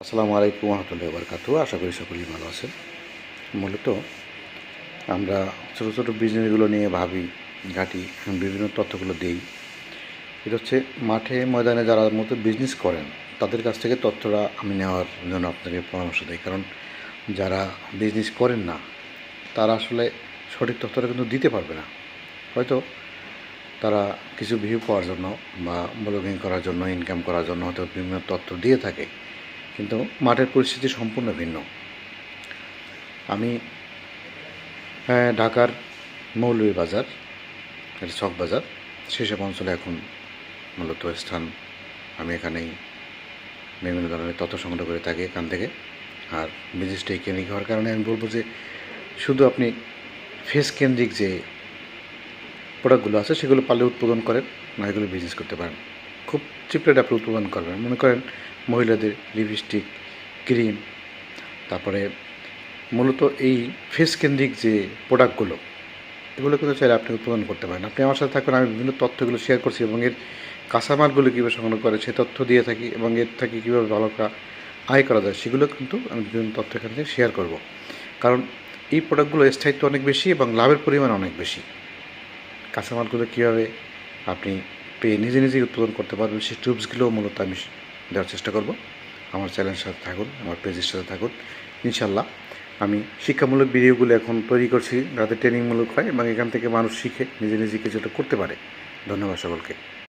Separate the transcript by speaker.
Speaker 1: আসসালামু আলাইকুম রহমতুল্লাহি ওয়া বারাকাতুহু। আশা করি সকলেই ভালো আছেন। মূলত আমরা ছোটো ছোটো বিজনেসগুলো নিয়ে ভাবি, ঘাঁটি, বিভিন্ন তথ্যগুলো দেই। এটা হচ্ছে মাঠে ময়দানে যারা মতো বিজনেস করেন তাদের কাছ থেকে তথ্যটা আমি নেওয়ার জন্য আপনাকে পরামর্শ দিই। কারণ যারা বিজনেস করেন না তারা আসলে সঠিক তথ্যটা কিন্তু দিতে পারবে না। হয়তো তারা কিছু ভিউ পাওয়ার জন্য বা ব্লগিং করার জন্য, ইনকাম করার জন্য হয়তো বিভিন্ন তথ্য দিয়ে থাকে, কিন্তু মাঠের পরিস্থিতি সম্পূর্ণ ভিন্ন। আমি ঢাকার মৌলভীবাজার, এটা চক বাজার, সেসব অঞ্চলে এখন মূলত স্থান। আমি এখানেই বিভিন্ন ধরনের তথ্য সংগ্রহ করে থাকি এখান থেকে। আর বিজনেসটা কেন্দ্রিক হওয়ার কারণে আমি বলবো যে শুধু আপনি ফেস কেন্দ্রিক যে প্রোডাক্টগুলো আছে সেগুলো পারলে উৎপাদন করেন, না এগুলো বিজনেস করতে পারেন। খুব চিপ রেটে আপনি উৎপাদন করবেন। মনে করেন মহিলাদের লিপস্টিক, ক্রিম, তারপরে মূলত এই ফেস কেন্দ্রিক যে প্রোডাক্টগুলো, এগুলো কিন্তু চাইলে আপনি উৎপাদন করতে পারেন। আপনি আমার সাথে থাকুন, আমি বিভিন্ন তথ্যগুলো শেয়ার করছি এবং এর কাঁচামালগুলো কীভাবে সংগ্রহ করে সে তথ্য দিয়ে থাকি এবং এর থেকে কীভাবে ভালো আয় করা যায় সেগুলো কিন্তু আমি বিভিন্ন তথ্য এখান থেকে শেয়ার করব। কারণ এই প্রোডাক্টগুলো স্থায়িত্ব অনেক বেশি এবং লাভের পরিমাণ অনেক বেশি। কাঁচামালগুলো কীভাবে আপনি পেয়ে নিজে নিজেই উৎপাদন করতে পারবেন সেই টিপসগুলোও মূলত আমি দেওয়ার চেষ্টা করব। আমার চ্যানেলের সাথে থাকুন, আমার পেজের সাথে থাকুন। ইনশাল্লাহ আমি শিক্ষামূলক ভিডিওগুলো এখন তৈরি করছি যাতে ট্রেনিংমূলক হয় এবং এখান থেকে মানুষ শিখে নিজে নিজে কিছুটা করতে পারে। ধন্যবাদ সকলকে।